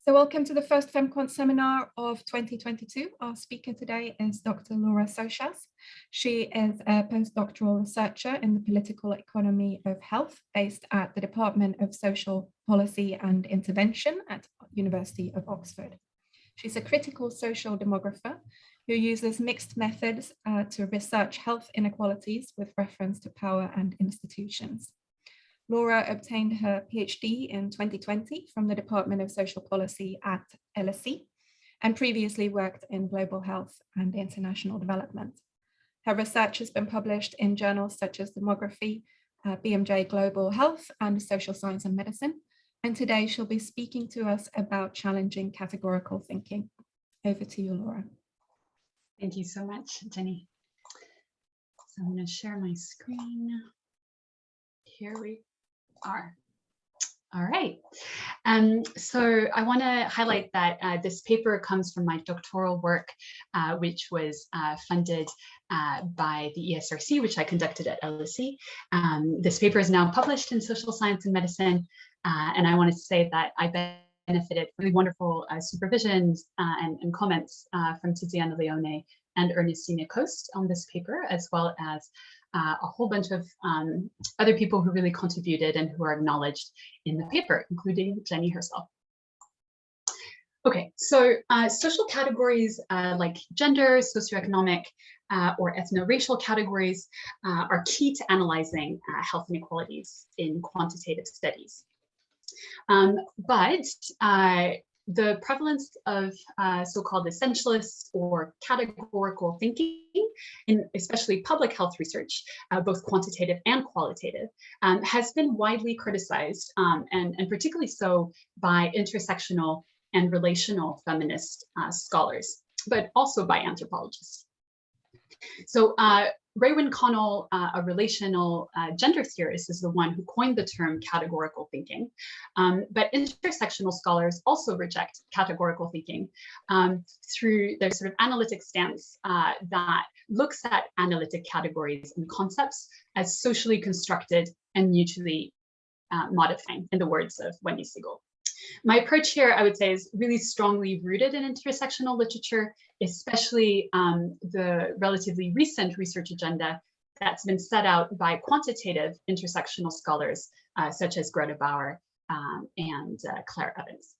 So welcome to the first FemQuant Seminar of 2022. Our speaker today is Dr. Laura Sochas. She is a postdoctoral researcher in the political economy of health based at the Department of Social Policy and Intervention at University of Oxford. She's a critical social demographer who uses mixed methods to research health inequalities with reference to power and institutions. Laura obtained her PhD in 2020 from the Department of Social Policy at LSE and previously worked in global health and international development. Her research has been published in journals such as Demography, BMJ Global Health, and Social Science and Medicine. And today she'll be speaking to us about challenging categorical thinking. Over to you, Laura. Thank you so much, Jenny. So I'm going to share my screen. Here we are. All right. So I want to highlight that this paper comes from my doctoral work, which was funded by the ESRC, which I conducted at LSE. This paper is now published in Social Science and Medicine, and I want to say that I benefited from really wonderful supervisions and comments from Tiziana Leone and Ernestina Coast on this paper, as well as a whole bunch of other people who really contributed and who are acknowledged in the paper, including Jenny herself. Okay, so social categories like gender, socioeconomic, or ethno-racial categories are key to analyzing health inequalities in quantitative studies. But the prevalence of so-called essentialist or categorical thinking, in especially public health research, both quantitative and qualitative, has been widely criticized, and particularly so by intersectional and relational feminist scholars, but also by anthropologists. So Raewyn Connell, a relational gender theorist, is the one who coined the term categorical thinking. But intersectional scholars also reject categorical thinking through their sort of analytic stance that looks at analytic categories and concepts as socially constructed and mutually modifying, in the words of Wendy Siegel. My approach here, I would say, is really strongly rooted in intersectional literature, especially the relatively recent research agenda that's been set out by quantitative intersectional scholars, such as Greta Bauer and Claire Evans.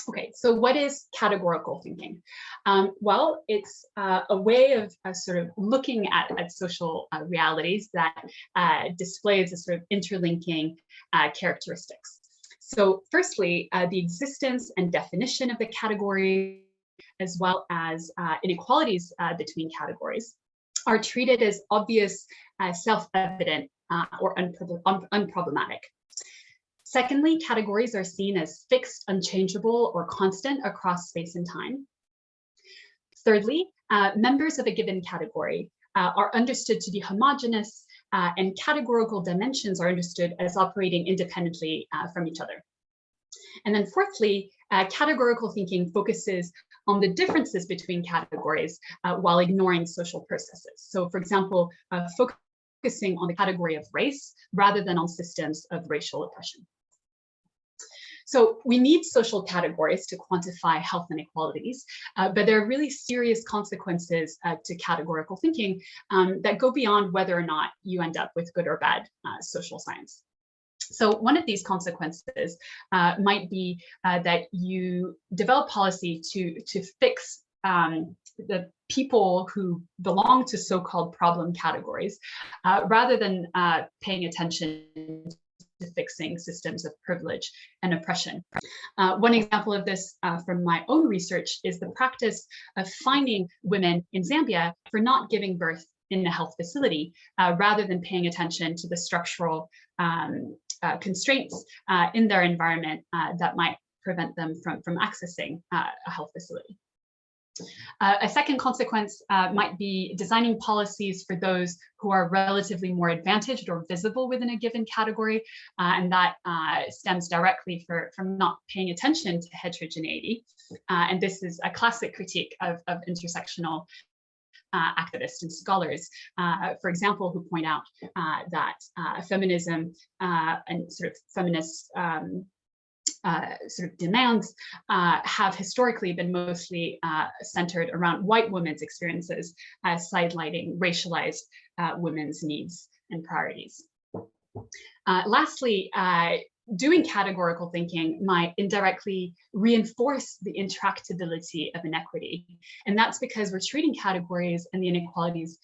Okay, so what is categorical thinking? Well, it's a way of sort of looking at social realities that displays a sort of interlinking characteristics. So firstly, the existence and definition of the category, as well as inequalities between categories, are treated as obvious, self-evident, or unproblematic. Secondly, categories are seen as fixed, unchangeable, or constant across space and time. Thirdly, members of a given category are understood to be homogeneous, and categorical dimensions are understood as operating independently from each other. And then fourthly, categorical thinking focuses on the differences between categories while ignoring social processes. So for example, focusing on the category of race rather than on systems of racial oppression. So we need social categories to quantify health inequalities, but there are really serious consequences to categorical thinking that go beyond whether or not you end up with good or bad social science. So one of these consequences might be that you develop policy to fix the people who belong to so-called problem categories, rather than paying attention to fixing systems of privilege and oppression. One example of this from my own research is the practice of fining women in Zambia for not giving birth in a health facility, rather than paying attention to the structural constraints in their environment that might prevent them from accessing a health facility. A second consequence might be designing policies for those who are relatively more advantaged or visible within a given category, and that stems directly from not paying attention to heterogeneity. And this is a classic critique of intersectional activists and scholars, for example, who point out that feminism and sort of feminist sort of demands have historically been mostly centered around white women's experiences, sidelighting racialized women's needs and priorities. Lastly, doing categorical thinking might indirectly reinforce the intractability of inequity. And that's because we're treating categories and the inequalities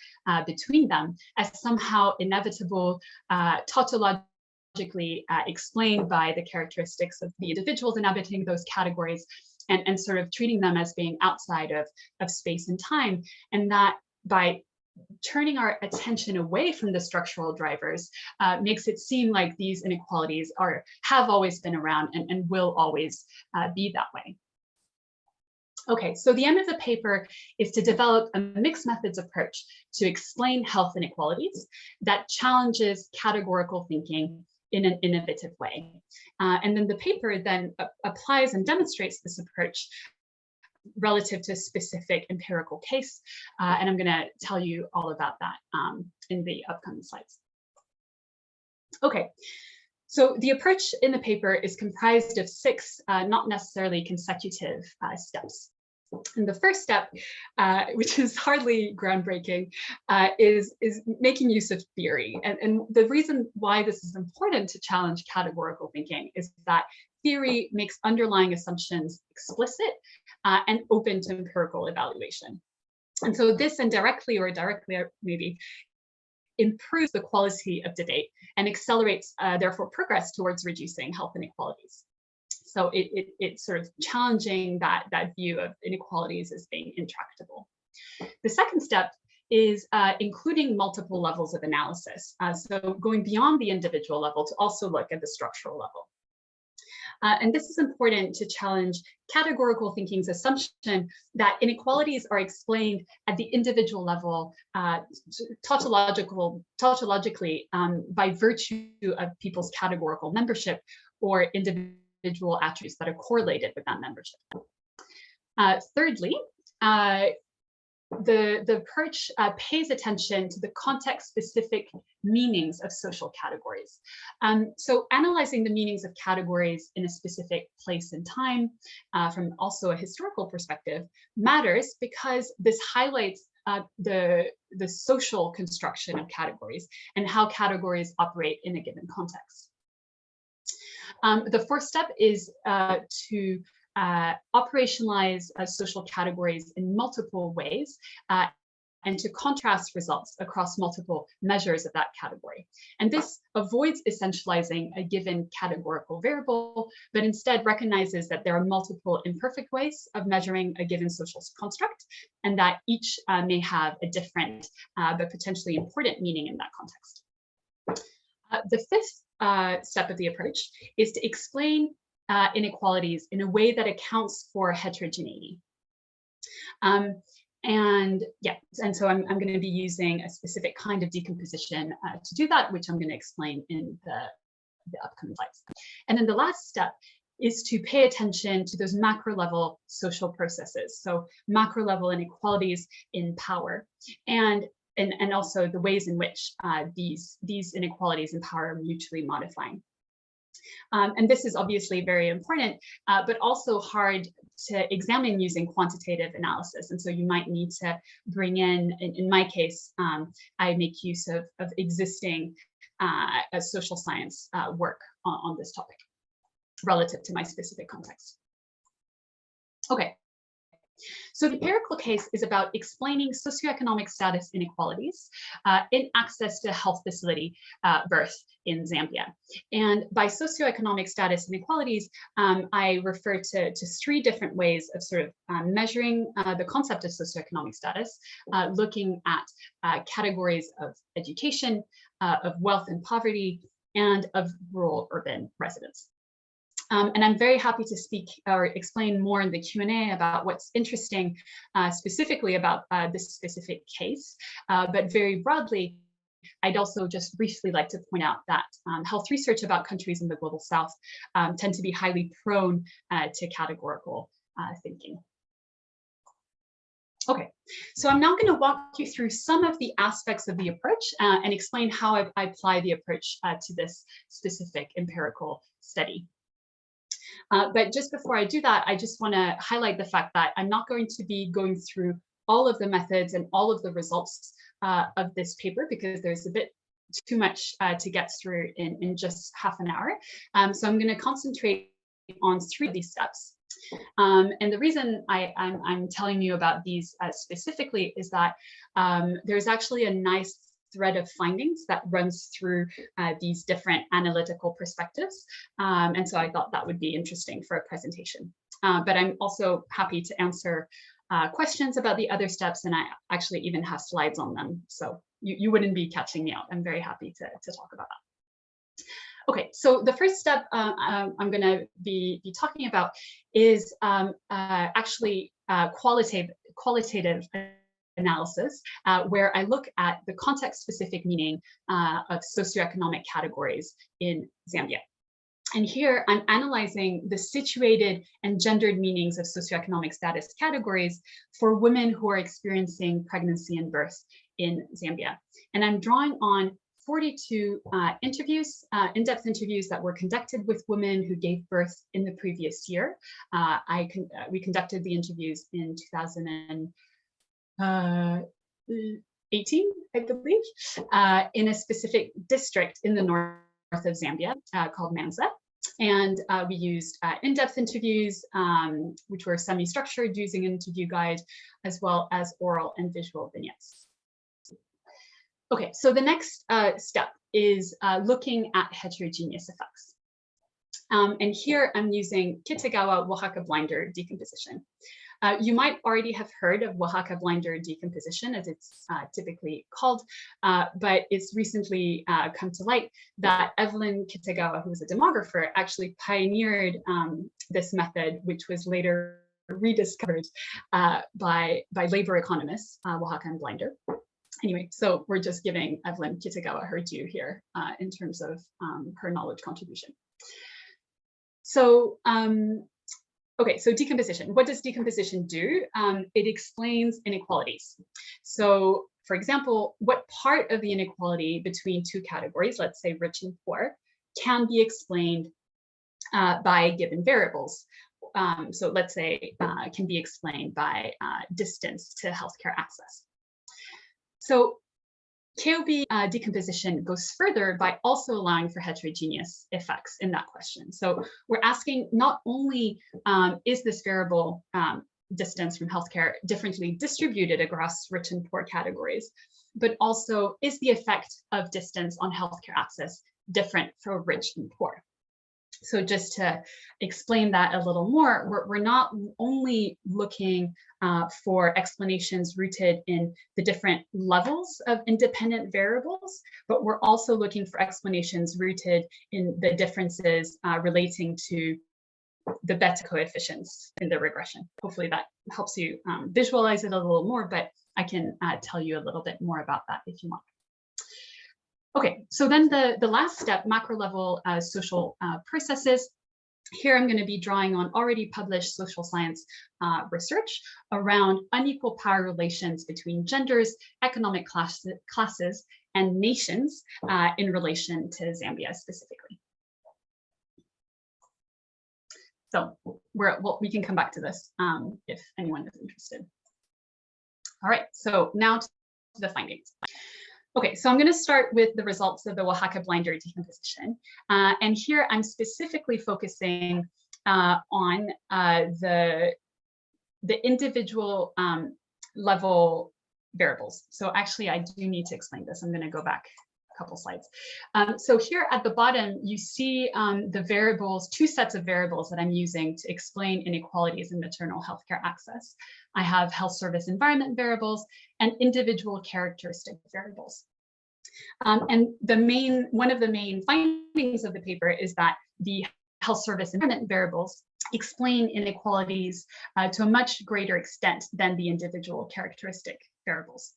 between them as somehow inevitable, tautologically explained by the characteristics of the individuals inhabiting those categories, and sort of treating them as being outside of space and time. And that by turning our attention away from the structural drivers makes it seem like these inequalities have always been around and will always be that way. Okay, so the end of the paper is to develop a mixed methods approach to explain health inequalities that challenges categorical thinking in an innovative way. And then the paper then applies and demonstrates this approach relative to a specific empirical case. And I'm going to tell you all about that in the upcoming slides. Okay, so the approach in the paper is comprised of 6 not necessarily consecutive steps. And the first step, which is hardly groundbreaking, is making use of theory. And the reason why this is important to challenge categorical thinking is that theory makes underlying assumptions explicit and open to empirical evaluation. And so this indirectly or directly maybe improves the quality of debate and accelerates, therefore, progress towards reducing health inequalities. So it's sort of challenging that view of inequalities as being intractable. The second step is including multiple levels of analysis. So going beyond the individual level to also look at the structural level. And this is important to challenge categorical thinking's assumption that inequalities are explained at the individual level tautologically by virtue of people's categorical membership or individual attributes that are correlated with that membership. Thirdly, the approach pays attention to the context-specific meanings of social categories. So analyzing the meanings of categories in a specific place and time from also a historical perspective matters because this highlights the social construction of categories and how categories operate in a given context. The fourth step is to operationalize social categories in multiple ways and to contrast results across multiple measures of that category. And this avoids essentializing a given categorical variable, but instead recognizes that there are multiple imperfect ways of measuring a given social construct, and that each may have a different but potentially important meaning in that context. The fifth step of the approach is to explain inequalities in a way that accounts for heterogeneity. And so I'm going to be using a specific kind of decomposition to do that, which I'm going to explain in the upcoming slides. And then the last step is to pay attention to those macro level social processes. So macro level inequalities in power and also the ways in which these inequalities in power are mutually modifying. And this is obviously very important, but also hard to examine using quantitative analysis. And so you might need to bring in my case, I make use of existing social science work on this topic relative to my specific context. Okay. So the empirical case is about explaining socioeconomic status inequalities in access to health facility birth in Zambia. And by socioeconomic status inequalities, I refer to 3 different ways of sort of measuring the concept of socioeconomic status, looking at categories of education, of wealth and poverty, and of rural-urban residents. And I'm very happy to speak or explain more in the Q&A about what's interesting specifically about this specific case. But very broadly, I'd also just briefly like to point out that health research about countries in the Global South tend to be highly prone to categorical thinking. Okay, so I'm now going to walk you through some of the aspects of the approach and explain how I apply the approach to this specific empirical study. But just before I do that, I just want to highlight the fact that I'm not going to be going through all of the methods and all of the results of this paper, because there's a bit too much to get through in just half an hour. So I'm going to concentrate on 3 of these steps. And the reason I'm telling you about these specifically is that there's actually a nice thread of findings that runs through these different analytical perspectives. And so I thought that would be interesting for a presentation. But I'm also happy to answer questions about the other steps, and I actually even have slides on them. So you wouldn't be catching me out. I'm very happy to talk about that. Okay, so the first step I'm going to be talking about is actually qualitative analysis, where I look at the context-specific meaning of socioeconomic categories in Zambia. And here I'm analyzing the situated and gendered meanings of socioeconomic status categories for women who are experiencing pregnancy and birth in Zambia. And I'm drawing on 42 interviews, in-depth interviews that were conducted with women who gave birth in the previous year. We conducted the interviews in 2018, I believe, in a specific district in the north of Zambia called Manza. And we used in-depth interviews, which were semi-structured using an interview guide, as well as oral and visual vignettes. Okay, so the next step is looking at heterogeneous effects. And here I'm using Kitagawa-Oaxaca blinder decomposition. You might already have heard of Oaxaca blinder decomposition, as it's typically called, but it's recently come to light that Evelyn Kitagawa, who was a demographer, actually pioneered this method, which was later rediscovered by labor economists, Oaxacan blinder. Anyway, so we're just giving Evelyn Kitagawa her due here in terms of her knowledge contribution. So, okay, so decomposition. What does decomposition do? It explains inequalities. So, for example, what part of the inequality between 2 categories, let's say rich and poor, can be explained by given variables? So let's say can be explained by distance to healthcare access. So KOB decomposition goes further by also allowing for heterogeneous effects in that question. So we're asking not only is this variable distance from healthcare differently distributed across rich and poor categories, but also is the effect of distance on healthcare access different for rich and poor? So just to explain that a little more, we're not only looking for explanations rooted in the different levels of independent variables, but we're also looking for explanations rooted in the differences relating to the beta coefficients in the regression. Hopefully that helps you visualize it a little more, but I can tell you a little bit more about that if you want. Okay, so then the last step, macro level social processes. Here I'm going to be drawing on already published social science research around unequal power relations between genders, economic classes, and nations in relation to Zambia specifically. So we can come back to this if anyone is interested. All right, so now to the findings. Okay, so I'm going to start with the results of the Oaxaca blinder decomposition. And here I'm specifically focusing on the individual level variables. So actually, I do need to explain this. I'm going to go back a couple slides. So here at the bottom, you see the variables, 2 sets of variables that I'm using to explain inequalities in maternal healthcare access. I have health service environment variables and individual characteristic variables. And one of the main findings of the paper is that the health service environment variables explain inequalities to a much greater extent than the individual characteristic variables.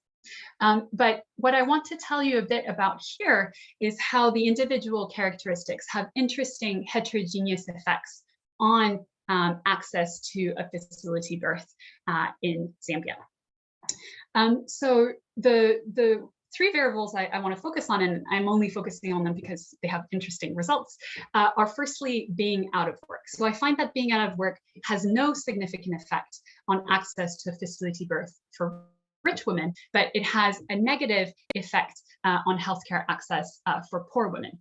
But what I want to tell you a bit about here is how the individual characteristics have interesting heterogeneous effects on access to a facility birth in Zambia. So the three variables I want to focus on, and I'm only focusing on them because they have interesting results, are firstly being out of work. So I find that being out of work has no significant effect on access to fertility birth for rich women, but it has a negative effect on healthcare access for poor women.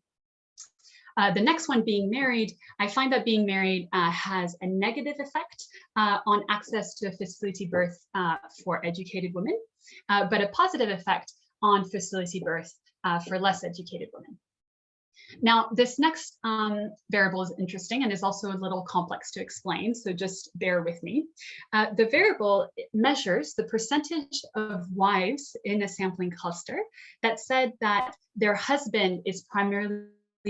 The next one, being married, I find that being married has a negative effect on access to a fertility birth for educated women, but a positive effect on fertility birth for less educated women. Now, this next variable is interesting and is also a little complex to explain, so just bear with me. The variable measures the percentage of wives in a sampling cluster that said that their husband is primarily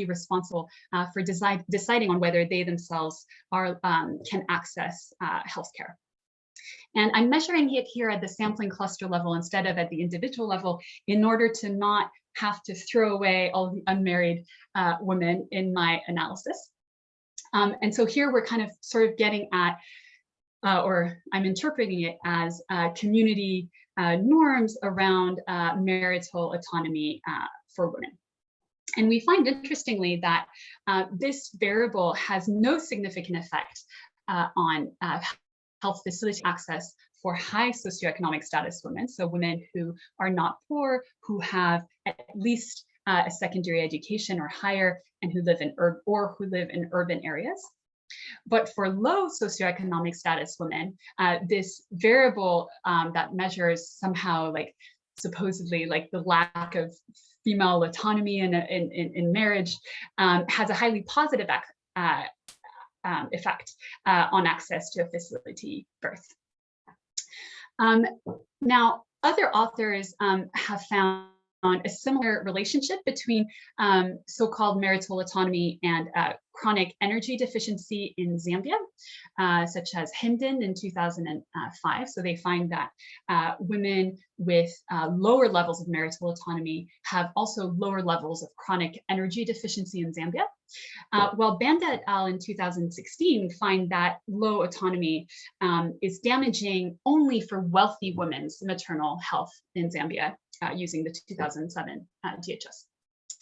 responsible for deciding on whether they themselves can access healthcare. And I'm measuring it here at the sampling cluster level instead of at the individual level in order to not have to throw away all the unmarried women in my analysis. And so here we're kind of sort of getting at, or I'm interpreting it as community norms around marital autonomy for women. And we find, interestingly, that this variable has no significant effect on health facility access for high socioeconomic status women, so women who are not poor, who have at least a secondary education or higher, and who live in urban areas. But for low socioeconomic status women, this variable that measures somehow, like, supposedly, like, the lack of female autonomy in marriage has a highly positive effect on access to a fertility birth. Now, other authors have found a similar relationship between so-called marital autonomy and chronic energy deficiency in Zambia, such as Hinden in 2005. So they find that women with lower levels of marital autonomy have also lower levels of chronic energy deficiency in Zambia. While Banda et al. In 2016 find that low autonomy is damaging only for wealthy women's maternal health in Zambia, using the 2007 DHS.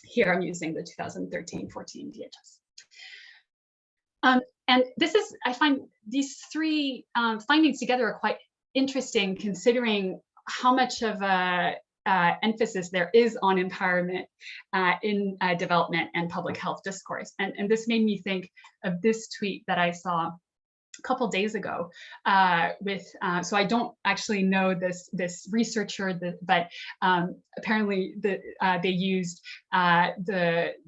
Here I'm using the 2013-14 DHS. And this is, I find these three findings together are quite interesting, considering how much of a emphasis there is on empowerment in development and public health discourse. And this made me think of this tweet that I saw a couple days ago so I don't actually know this researcher, but apparently they used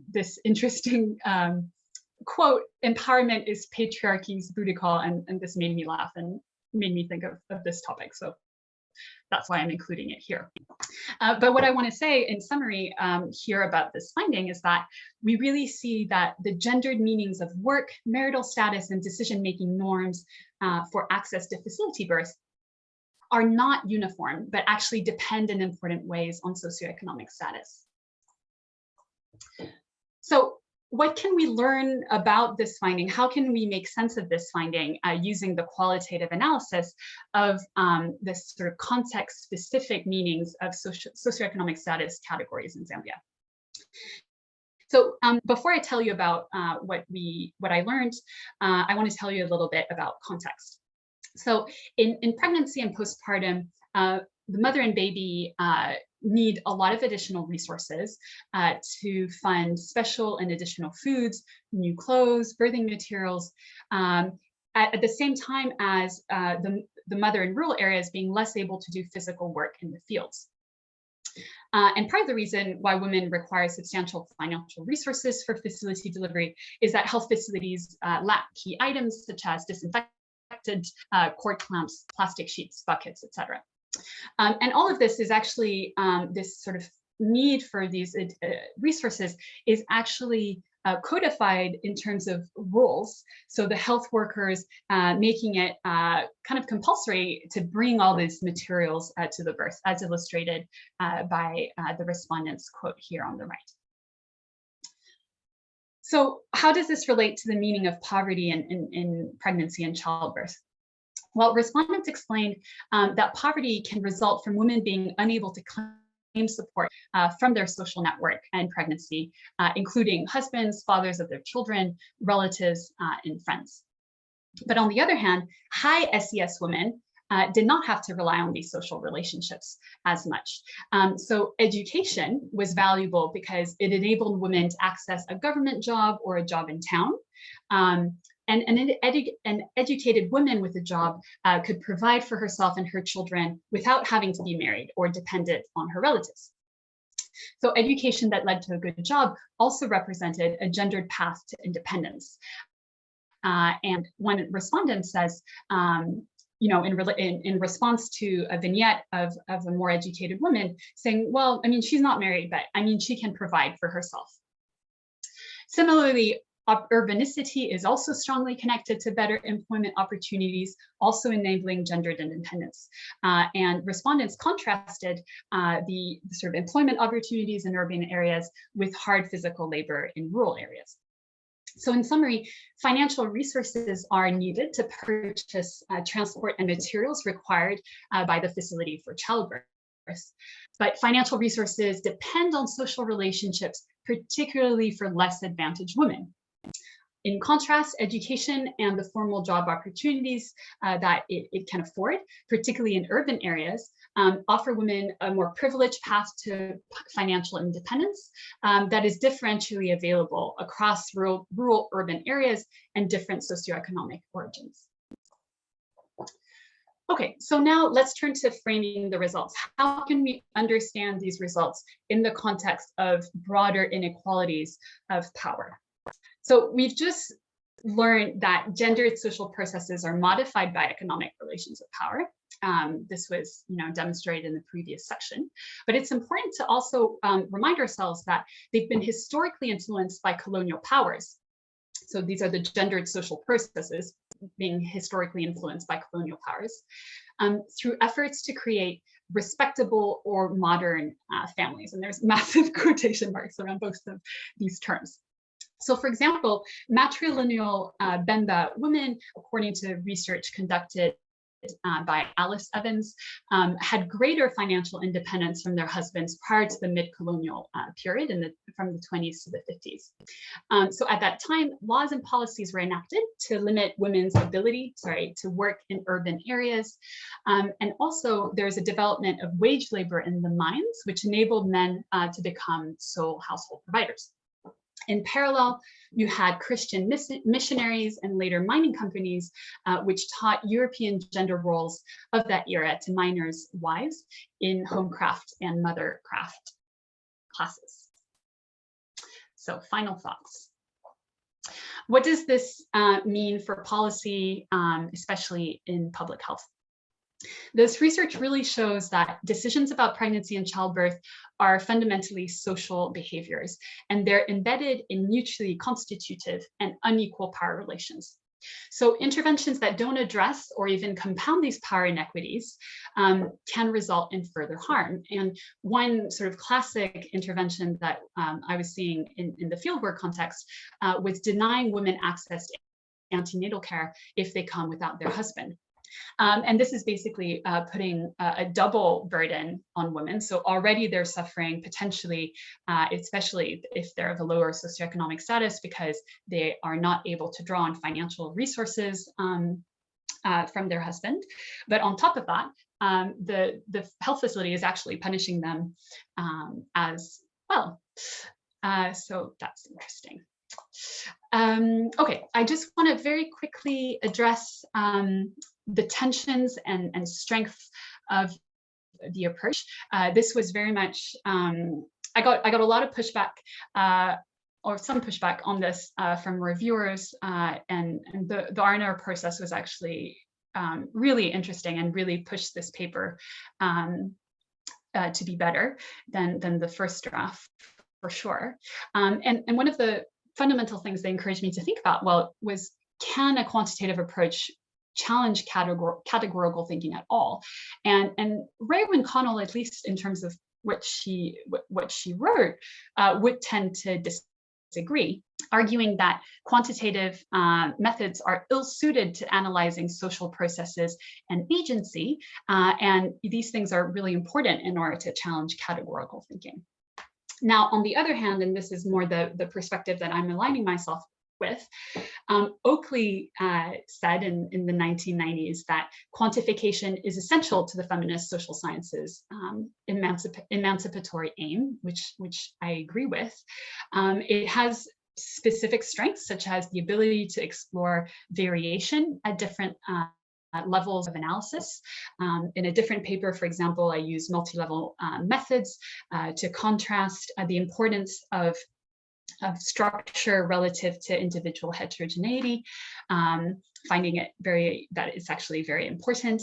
this interesting quote, "Empowerment is patriarchy's booty call," and this made me laugh and made me think of this topic. So that's why I'm including it here. But what I want to say in summary here about this finding is that we really see that the gendered meanings of work, marital status, and decision-making norms for access to fertility birth are not uniform, but actually depend in important ways on socioeconomic status. So what can we learn about this finding? How can we make sense of this finding using the qualitative analysis of this sort of context-specific meanings of socioeconomic status categories in Zambia? So before I tell you about what I learned, I want to tell you a little bit about context. So in pregnancy and postpartum, the mother and baby need a lot of additional resources to fund special and additional foods, new clothes, birthing materials, at the same time as the mother in rural areas being less able to do physical work in the fields. And part of the reason why women require substantial financial resources for fertility delivery is that health facilities lack key items such as disinfectant, cord clamps, plastic sheets, buckets, etc. And all of this is actually, this sort of need for these resources is actually codified in terms of roles. So the health workers making it kind of compulsory to bring all these materials to the birth, as illustrated by the respondent's quote here on the right. So how does this relate to the meaning of poverty in pregnancy and childbirth? Well, respondents explained that poverty can result from women being unable to support from their social network and pregnancy, including husbands, fathers of their children, relatives, and friends. But on the other hand, high SES women did not have to rely on these social relationships as much. So education was valuable because it enabled women to access a government job or a job in town. And educated woman with a job could provide for herself and her children without having to be married or dependent on her relatives. So education that led to a good job also represented a gendered path to independence. And one respondent says, in response to a vignette of a more educated woman saying, well, I mean, she's not married, but I mean, she can provide for herself. Similarly, urbanicity is also strongly connected to better employment opportunities, also enabling gendered independence. And respondents contrasted the sort of employment opportunities in urban areas with hard physical labor in rural areas. So in summary, financial resources are needed to purchase transport and materials required by the facility for childbirth. But financial resources depend on social relationships, particularly for less advantaged women. In contrast, education and the formal job opportunities that it can afford, particularly in urban areas, offer women a more privileged path to financial independence that is differentially available across rural urban areas and different socioeconomic origins. Okay, so now let's turn to framing the results. How can we understand these results in the context of broader inequalities of power? So we've just learned that gendered social processes are modified by economic relations of power. This was demonstrated in the previous section, but it's important to also remind ourselves that they've been historically influenced by colonial powers. So these are the gendered social processes being historically influenced by colonial powers through efforts to create respectable or modern families. And there's massive quotation marks around both of these terms. So for example, matrilineal Bemba women, according to research conducted by Alice Evans, had greater financial independence from their husbands prior to the mid-colonial period from the 20s to the 50s. So at that time, laws and policies were enacted to limit women's ability, to work in urban areas. And also there's a development of wage labor in the mines, which enabled men to become sole household providers. In parallel, you had Christian missionaries and later mining companies, which taught European gender roles of that era to miners' wives in homecraft and mothercraft classes. So final thoughts. What does this mean for policy, especially in public health? This research really shows that decisions about pregnancy and childbirth are fundamentally social behaviors, and they're embedded in mutually constitutive and unequal power relations. So interventions that don't address or even compound these power inequities can result in further harm. And one sort of classic intervention that I was seeing in the fieldwork context was denying women access to antenatal care if they come without their husband. And this is basically putting a double burden on women. So already they're suffering potentially, especially if they're of a lower socioeconomic status, because they are not able to draw on financial resources from their husband. But on top of that, the health facility is actually punishing them as well. So that's interesting. Okay, I just want to very quickly address the tensions and strength of the approach. This was very much, I got a lot of pushback, or some pushback on this from reviewers, and the R&R process was actually really interesting and really pushed this paper to be better than the first draft, for sure. And one of the fundamental things they encouraged me to think about, was can a quantitative approach challenge categorical thinking at all? And Raewyn Connell, at least in terms of what she wrote, would tend to agree, arguing that quantitative methods are ill-suited to analyzing social processes and agency, and these things are really important in order to challenge categorical thinking. Now, on the other hand, and this is more the perspective that I'm aligning myself with, Oakley said in the 1990s that quantification is essential to the feminist social sciences emancipatory aim, which I agree with. It has specific strengths, such as the ability to explore variation at different levels of analysis. In a different paper, for example, I use multi-level methods to contrast the importance of structure relative to individual heterogeneity, finding that it's actually very important.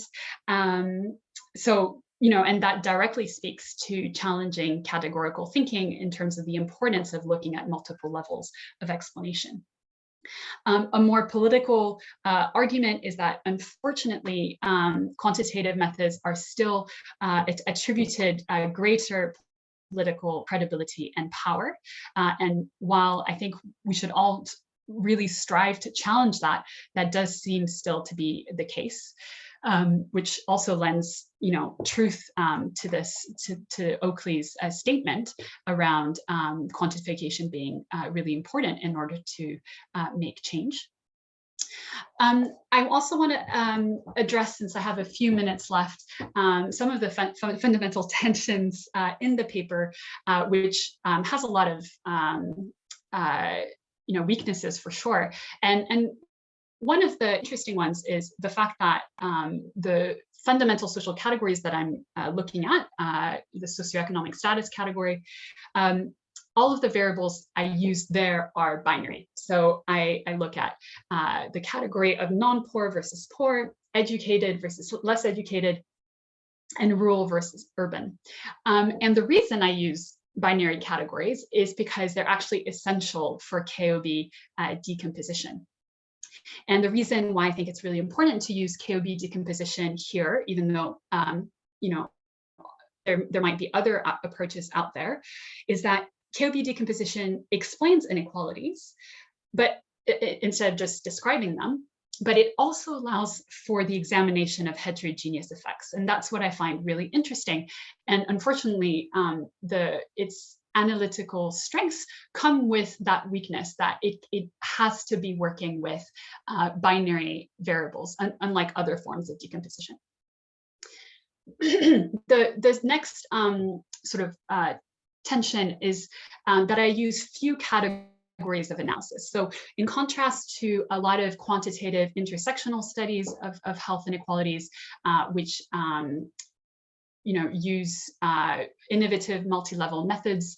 So, and that directly speaks to challenging categorical thinking in terms of the importance of looking at multiple levels of explanation. A more political argument is that, unfortunately, quantitative methods are still attributed greater political credibility and power. And while I think we should all really strive to challenge that, that does seem still to be the case, which also lends, truth to Oakley's statement around quantification being really important in order to make change. I also want to address, since I have a few minutes left, some of the fundamental tensions in the paper, which has a lot of weaknesses for sure. And one of the interesting ones is the fact that the fundamental social categories that I'm looking at, the socioeconomic status category, all of the variables I use there are binary. So I look at the category of non-poor versus poor, educated versus less educated, and rural versus urban. And the reason I use binary categories is because they're actually essential for KOB decomposition. And the reason why I think it's really important to use KOB decomposition here, even though there might be other approaches out there, is that KOB decomposition explains inequalities, but instead of just describing them, but it also allows for the examination of heterogeneous effects. And that's what I find really interesting. And unfortunately, its analytical strengths come with that weakness, that it has to be working with binary variables, unlike other forms of decomposition. The next sort of tension is that I use few categories of analysis. So in contrast to a lot of quantitative intersectional studies of health inequalities, which use innovative multi-level methods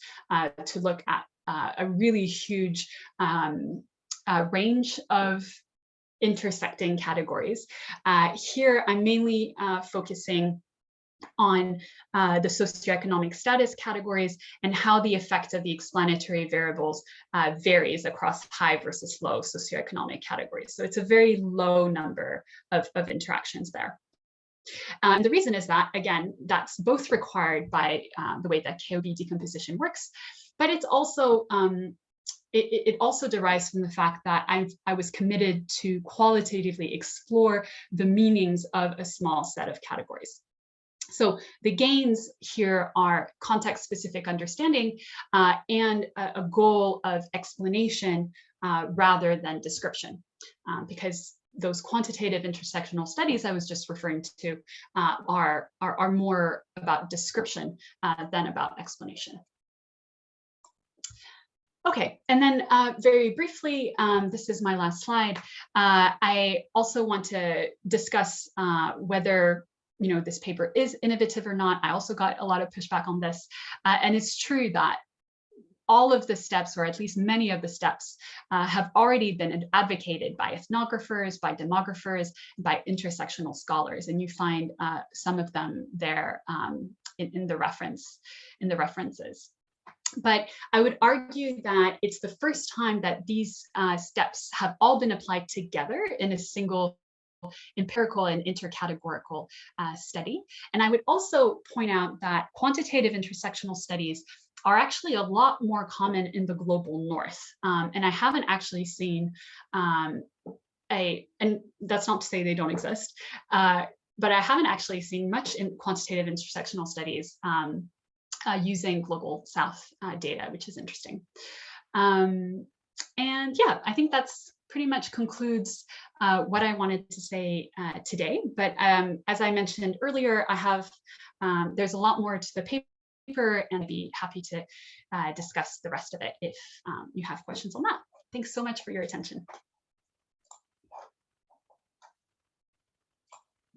to look at a really huge range of intersecting categories. Here I'm mainly focusing on the socioeconomic status categories and how the effect of the explanatory variables varies across high versus low socioeconomic categories. So it's a very low number of interactions there. And the reason is that, again, that's both required by the way that KOB decomposition works, but it's also it also derives from the fact that I was committed to qualitatively explore the meanings of a small set of categories. So the gains here are context-specific understanding and a goal of explanation rather than description, because those quantitative intersectional studies I was just referring to are more about description than about explanation. Okay, and then very briefly, this is my last slide. I also want to discuss whether this paper is innovative or not. I also got a lot of pushback on this, and it's true that all of the steps, or at least many of the steps, have already been advocated by ethnographers, by demographers, by intersectional scholars, and you find some of them there in the references. But I would argue that it's the first time that these steps have all been applied together in a single empirical and intercategorical study. And I would also point out that quantitative intersectional studies are actually a lot more common in the global north. And I haven't actually seen and that's not to say they don't exist, but I haven't actually seen much in quantitative intersectional studies using global south data, which is interesting. And yeah, I think that's pretty much concludes what I wanted to say today. But as I mentioned earlier, I have there's a lot more to the paper, and I'd be happy to discuss the rest of it if you have questions on that. Thanks so much for your attention.